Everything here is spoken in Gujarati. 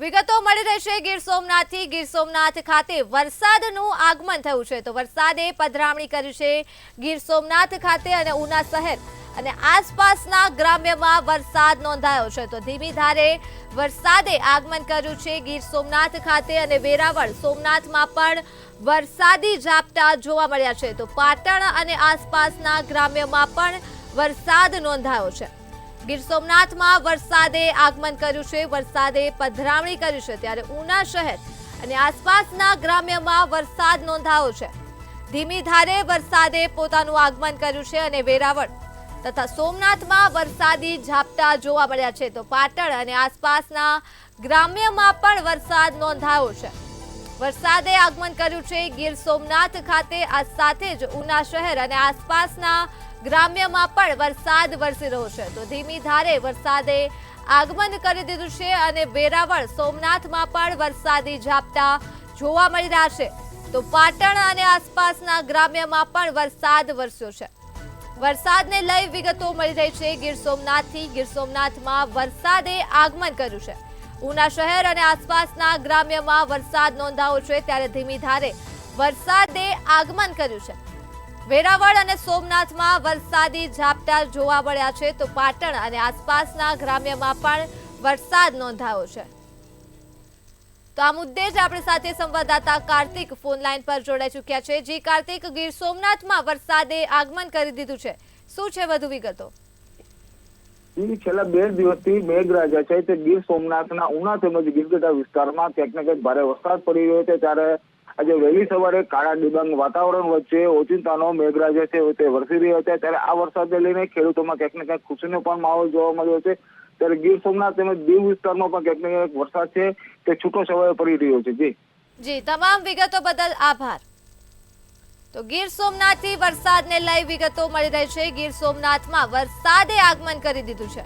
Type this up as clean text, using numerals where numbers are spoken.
વિગતો મળી રહેશે ગીર સોમનાથથી। ગીર સોમનાથ ખાતે વરસાદનું આગમન થયું છે તો વરસાદે પધરામણી કરી છે ગીર સોમનાથ ખાતે અને ઉના શહેર અને આસપાસના ગ્રામ્યમાં વરસાદ નોંધાયો છે તો ધીમી ધારે વરસાદે આગમન કર્યું છે ગીર સોમનાથ ખાતે અને વેરાવળ સોમનાથમાં પણ વરસાદી ઝાપટા જોવા મળ્યા છે તો પાટણ અને આસપાસના ગ્રામ્યમાં પણ વરસાદ નોંધાયો છે। ગીર સોમનાથમાં વરસાદે આગમન કર્યું છે, વરસાદે પધરામણી કરી છે ત્યારે ઉના શહેર અને આસપાસના ગ્રામ્યમાં વરસાદ નોંધાયો છે। ધીમી ધારે વરસાદે પોતાનું આગમન કર્યું છે અને વેરાવળ તથા સોમનાથમાં વરસાદી ઝાપટા જોવા મળ્યા છે તો પાટણ અને આસપાસના ગ્રામ્યમાં પણ વરસાદ નોંધાયો છે। વરસાદે આગમન કર્યું છે ગીર સોમનાથ ખાતે, આ સાથે જ ઉના શહેર અને આસપાસના ગ્રામ્યમાં પણ વરસાદ વરસી રહ્યો છે તો ધીમી ધારે વરસાદે આગમન કરી દીધું છે અને વેરાવળ સોમનાથમાં પણ વરસાદી ઝાપટા જોવા મળી રહ્યા છે તો પાટણ અને આસપાસના ગ્રામ્યમાં પણ વરસાદ વરસ્યો છે। વરસાદને લઈ વિગતો મળી રહી છે ગીર સોમનાથથી। ગીર સોમનાથમાં વરસાદે આગમન કર્યું છે, ઉના શહેર અને આસપાસના ગ્રામ્યમાં વરસાદ નોંધાયો છે ત્યારે ધીમી ધારે વરસાદે આગમન કર્યું છે। વેરાવળ અને સોમનાથમાં વરસાદી ઝાપટા જોવા મળ્યા છે તો પાટણ અને આસપાસના ગ્રામ્યમાં પણ વરસાદ નોંધાયો છે। તો આ મુદ્દે જ આપણી સાથે સંવાદદાતા કાર્તિક ફોન લાઈન પર જોડાઈ ચૂક્યા છે। જી કાર્તિક, ગીર સોમનાથમાં વરસાદે આગમન કરી દીધું છે, શું છે વધુ વિગતો? છેલ્લા 2 દિવસથી મેઘરાજા છે તે ગીર સોમનાથના ઉના તેમજ ગીરગઢડા વિસ્તારમાં ક્યાંક ને ક્યાંક ભારે વરસાદ પડી રહ્યો છે ત્યારે આજે વહેલી સવારે કાળા ડિબાંગ વાતાવરણ વચ્ચે ઓચિંતાનો મેઘરાજા છે તે વરસી રહ્યો છે ત્યારે આ વરસાદને લઈને ખેડૂતોમાં ક્યાંક ને ક્યાંક ખુશીનો પણ માહોલ જોવા મળ્યો છે ત્યારે ગીર સોમનાથ તેમજ દીવ વિસ્તારમાં પણ ક્યાંક ને ક્યાંક વરસાદ છે તે છૂટો છવાયો પડી રહ્યો છે। જી, તમામ વિગતો બદલ આભાર। તો ગીર સોમનાથથી વરસાદને લઈ વિગતો મળી રહી છે। ગીર સોમનાથમાં વરસાદે આગમન કરી દીધું છે।